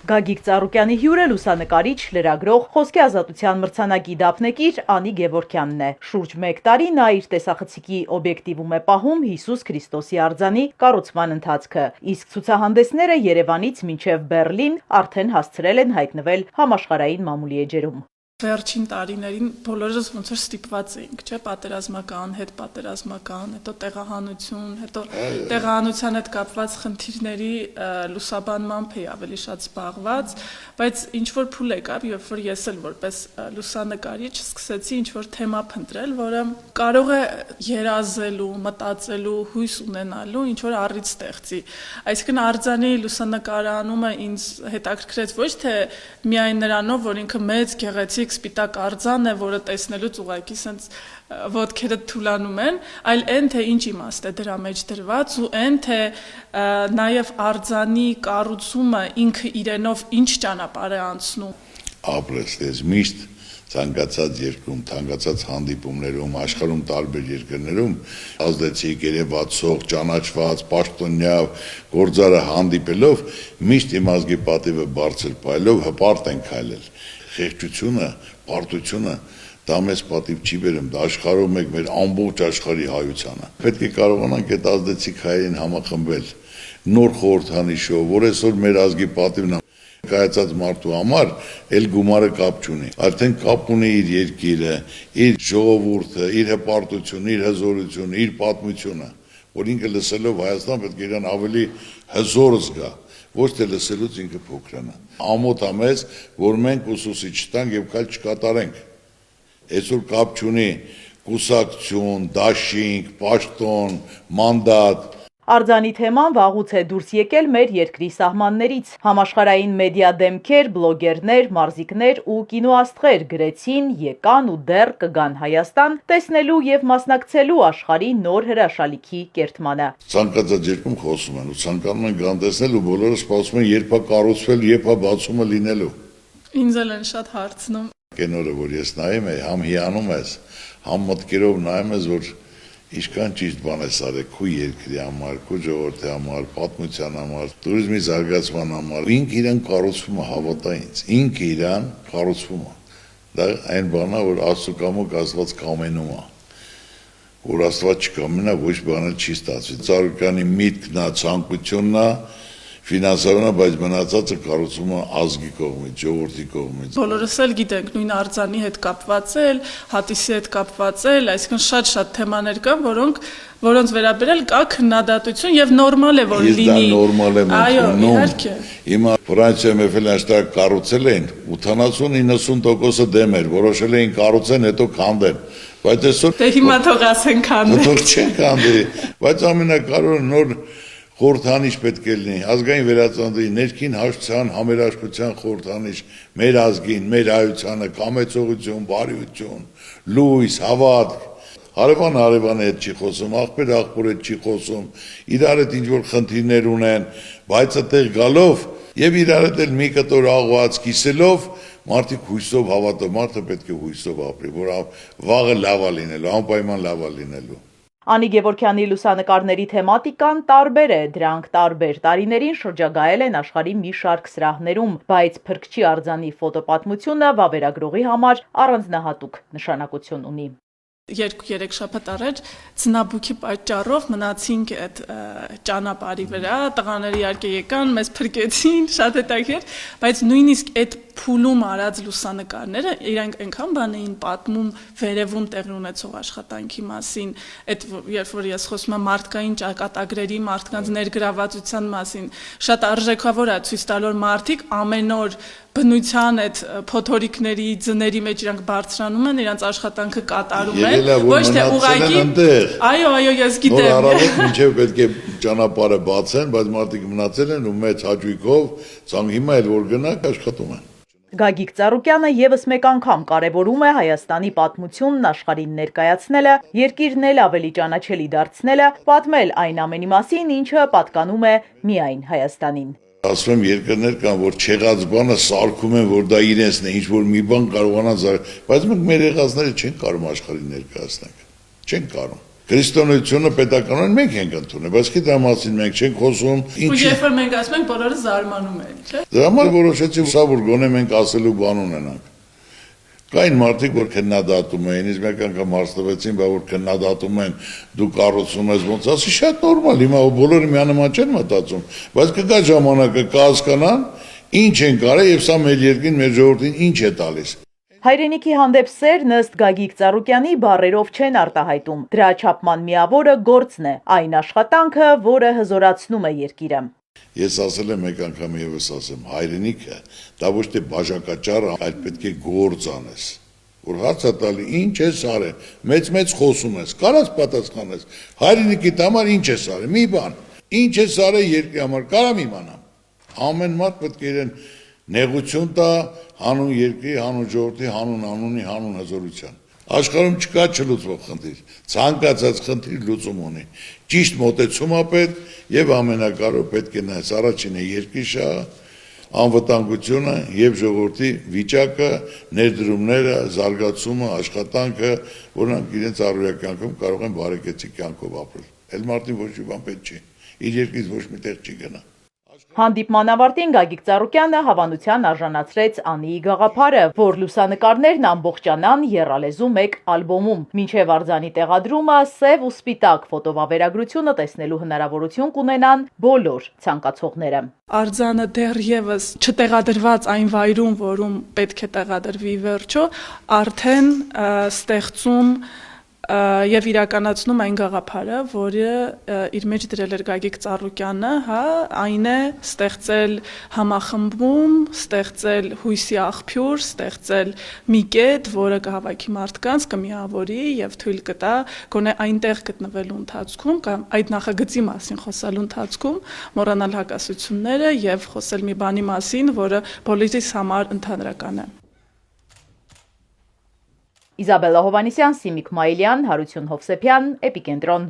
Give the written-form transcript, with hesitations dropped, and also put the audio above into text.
Գագիկ Ծառուկյանի հյուրը լուսանկարիչ, լրագրող, խոսքի ազատության մրցանակի դափնեկիր Անի Գևորգյանն է։ Շուրջ 1 տարի նա իր տեսախցիկի օբյեկտիվում է պահում Հիսուս Քրիստոսի արձանի կառուցման ընթացքը, իսկ ցուցահանդեսները Երևանից մինչև Բեռլին արդեն հասցրել են հայտնվել համաշխարհային մամուլի էջերում։ Վերջին տարիներին բոլորս ոնց որ ստիպված էինք, չէ, պատերազմական, հետպատերազմական, հետո տեղահանություն, հետո տեղահանության հետ կապված խնդիրների լուսաբանմամբ էի ավելի շատ զբաղված, բայց ինչ որ փուլ եկավ, երբ որ ես էլ որպես լուսանկարիչ սկսեցի ինչ որ թեմա փնտրել, որը կարող է երազելու, մտածելու, հույս ունենալու ինչ որ առիթ ստեղծի։ Այսինքն արձանի լուսանկարանումը ինձ հետաքրքրեց ոչ թե միայն նրանով, որ ինքը մեծ գեղեցիկ սպիտակ արձան է, որը տեսնելուց ուղղակի սենց ոտքերը թուլանում են, այլ այն թե ինչ իմաստ է դրա մեջ դրված ու այն թե նաև արձանի կառուցումը ինքը իրենով ինչ ճանապարհ է անցնում։ Ապրես դες միշտ ցանկացած երկրում, ցանկացած հանդիպումներում, աշխարհում տարբեր երկրներում ազդեցիկ, երևացող, ճանաչված, պաշտոնյա, գործարը հանդիպելով միշտ իմ ազգի պատիվը բարձր պայելով հպարտ են քայլել։ Խեղճությունը, պարտությունը դա մեզ պատիվ չի բերում, դա աշխարհում եք մեր ամբողջ աշխարհի հայությանը։ Պետք է կարողանանք այդ ազդեցիկ հայերին համախմբել նոր խորհրդանիշով, որ այսօր մեր ազգի պատիվն կայացած մարդու համար էլ գումարը կապ չունի։ Արդեն կապ ունի իր երկիրը, իր ժողովուրդը, իր հպարտությունը, իր հզորությունը, իր պատմությունը, որ ինքը լսելով Հայաստան պետք է իրան ավելի հզոր զգա, ոչ թե լսելուց ինքը փոքրանա։ Ամոթ է մեզ, որ մենք ուսուսի չտանք եւ քայլ չկատարենք։ Այսօր կապ չունի կուսակցություն, դաշինք, պաշտոն, մանդատ։ Արձանի թեման վաղուց է դուրս եկել մեր երկրի սահմաններից։ Համաշխարհային մեդիա դեմքեր, բլոգերներ, մարզիկներ ու կինոաստղեր գրեցին, եկան ու դեռ կգան Հայաստան տեսնելու եւ մասնակցելու աշխարհի նոր հրաշալիքի կերտմանը։ Ցանկացած երկրում խոսում են ու ցանկանում են գան տեսնել ու բոլորը սպասում են երբ է կառուցվել, երբ է բացումը լինելու։ Ինձ էլ են շատ հարցնում։ Կինոը, որ ես նայում եմ, համ հիանում ես, համ մտքերով նայում ես, որ Ինչքան ճիշտ բան է արել քո երկրի համար, քո ժողովրդի համար, պատմության համար, туриզմի զարգացման համար։ Ինքը իրան կառուցվում է, հավատա ինձ։ Ինքը իրան կառուցվում է։ Դա այն բանն է, որ Աստծո կամոք Աստված կամենում է։ Որ Աստված չկամենա, ոչ բանը չի ստացվի։ Ծառուկյանի միտքն է, ցանկությունն է, ֆինանսավորն է, բայց մնացածը կառուցվում է ազգի կողմից, ժողովրդի կողմից։ Բոլորս էլ գիտենք նույն արձանի հետ կապված էլ, հատիսի հետ կապված էլ, այսինքն շատ թեմաներ կան, որոնց վերաբերել կա քննադատություն եւ նորմալ է որ լինի։ Դա նորմալ է այո, իհարկե։ Հիմա Ֆրանսիայում Էֆելաշտակ կառուցել են 80-90%-ը դեմ էր, որոշել էին կառուցեն, հետո քանդեն։ Բայց այսօր դե հիմա թող ասեն քանդեն։ Թող չեն քանդի, բայց ամենակարևորը նոր խորհրդանիշ պետք է լինի, ազգային վերածննդի, ներքին հաշտության, համերաշխության խորհրդանիշ, մեր ազգին, մեր հայությանը, կամեցողություն, բարիություն, լույս, հավատք։ Հարևանը հետ չի խոսում, աղբեր հետ չի խոսում, իրար հետ ինչ-որ խնդիրներ ունեն, բայց այդտեղ գալով եւ իրար հետ էլ մի կտոր աղոած կիսելով մարդիկ հույսով հավատով, մարդը պետք է հույսով ապրի, որ վաղը լավ է լինելու, անպայման լավ է լինելու։ Անի Գևորգյանի լուսանկարների թեմատիկան տարբեր է, դրանք տարբեր տարիներին շրջագայել են աշխարհի մի շարք սրահներում, բայց Փրկչի արձանի ֆոտոպատմությունը վավերագրողի համար առանձնահատուկ նշանակություն ունի։ 2-3 շաբաթ առաջ ցնաբուքի պատճառով մնացինք այդ ճանապարհի վրա, տղաները իհարկե եկան, մեզ փրկեցին, շատ հետաքրքիր, բայց նույնիսկ այդ փուլում արած լուսանկարները իրանք այնքան բան էին պատմում վերևում տեղի ունեցող աշխատանքի մասին, այդ երբ որ ես խոսում եմ մարդկային ճակատագրերի, մարդկանց ներգրավվածության մասին, շատ արժեքավոր է ցույց տալ, որ մարդիկ ամեն օր բնության այդ փոթորիկների ձների մեջ իրանք բարձրանում են, իրանք աշխատանքը կատարում են, ոչ թե ուղղակի այո, ես գիտեմ։ Նոր առավոտ մինչև պետք է ճանապարհը բացեն, բայց մարդիկ մնացել են ու մեծ հաճույքով, ցանկանում հիմա էլ որ գնանք աշխատում են։ Գագիկ Ծառուկյանը եւս մեկ անգամ կարևորում է Հայաստանի պատմությունն աշխարհին ներկայացնելը, երկիրն էլ ավելի ճանաչելի դարձնելը, պատմել այն ամենի մասին, ինչը պատկանում է միայն Հայաստանին։ Ասում եմ երկրներ կան, որ չեղած բանը սարքում են, որ դա իրենցն է, ինչ որ մի բան կարողանան, բայց մենք մեր եղածները չենք կարող աշխարհին ներկայացնել։ Չենք կարող։ Քրիստոնեությունը պետականորեն մենք ենք ընդունել, բայց դրա մասին մենք չենք խոսում։ Ու երբ որ մենք ասում ենք, բոլորը զարմանում են, չէ՞։ Դրա համար որոշեցի, որ գոնե մենք ասելու բան ունենանք։ Կային մարդիկ, որ քննադատում էին, իսկ մեկ անգամ հարցնվեցին, բա որ քննադատում են, դու կառուցում ես ոնց, ասի շատ նորմալ, հիմա բոլորը միանման չեն մտածում, բայց կգա ժամանակը կհասկանան, ինչ են կարել եւ սա մեր երկրին, մեր ժողովրդին ինչ է տալիս։ Հայրենիքի հանդեպ սերն ըստ Գագիկ Ծառուկյանի բառերով չեն արտահայտում։ Դրա չափման միավորը գործն է, այն աշխատանքը, որը հզորացնում է երկիրը։ Ես ասել եմ մեկ անգամ եւս ասեմ, հայրենիքը դա ոչ թե բաժակաճառ, այլ պետք է գործ անես։ Որ հարցը տալի ինչ ես արել, մեծ խոսում ես, կարաս պատասխանես, հայրենիքիդ համար ինչ ես արել, մի բան, ինչ ես արել երկրի համար, կարամ իմանամ։ Ամեն մարդ պետք է իրեն նեղություն տա հանուն երկրի, հանուն ժողովրդի, հանուն անունի, հանուն հզորության։ Աշխարհում չկա չլուծվող խնդիր, ցանկացած խնդիր լուծում ունի։ Ճիշտ մոտեցում է պետք եւ ամենակարևորը պետք է նայես առաջինը երկրի շահը, անվտանգությունը եւ ժողովրդի վիճակը, ներդրումները, զարգացումը, աշխատանքը, որոնք իրենց առօրյա կյանքում կարող են բարեկեցիկ կյանքով ապրել։ Էլ մարդին ոչ մի բան պետք չի։ Իր երկրից ոչ մի տեղ չի գնա։ Հանդիպման ավարտին Գագիկ Ծառուկյանը հավանության արժանացրեց Անիի գաղափարը, որ լուսանկարներն ամբողջանան եռալեզու մեկ ալբոմում։ Մինչև արձանի տեղադրումը սև ու սպիտակ ֆոտովավերագրությունը տեսնելու հնարավորություն կունենան բոլոր ցանկացողները։ Արձանը դեռևս չտեղադրված այն վայրում, որում պետք է տեղադրվի վերջո, արդեն ստեղծում եւ իրականացնում այն գաղափարը, որը իր մեջ դրել էր Գագիկ Ծառուկյանը, հա, այն է ստեղծել համախմբում, ստեղծել հույսի աղբյուր, ստեղծել մի կետ, որը կհավաքի մարդկանց, կմիավորի եւ թույլ կտա գոնե այնտեղ գտնվելու ընթացքում կամ այդ նախագծի մասին խոսալու ընթացքում մոռանալ հակասությունները եւ խոսել մի բանի մասին, որը բոլորիս համար ընդհանրական է։ Իզաբելլա Հովհաննիսյան, Սիմիկ Մայիլյան, Հարություն Հովսեփյան, Էպիկենտրոն։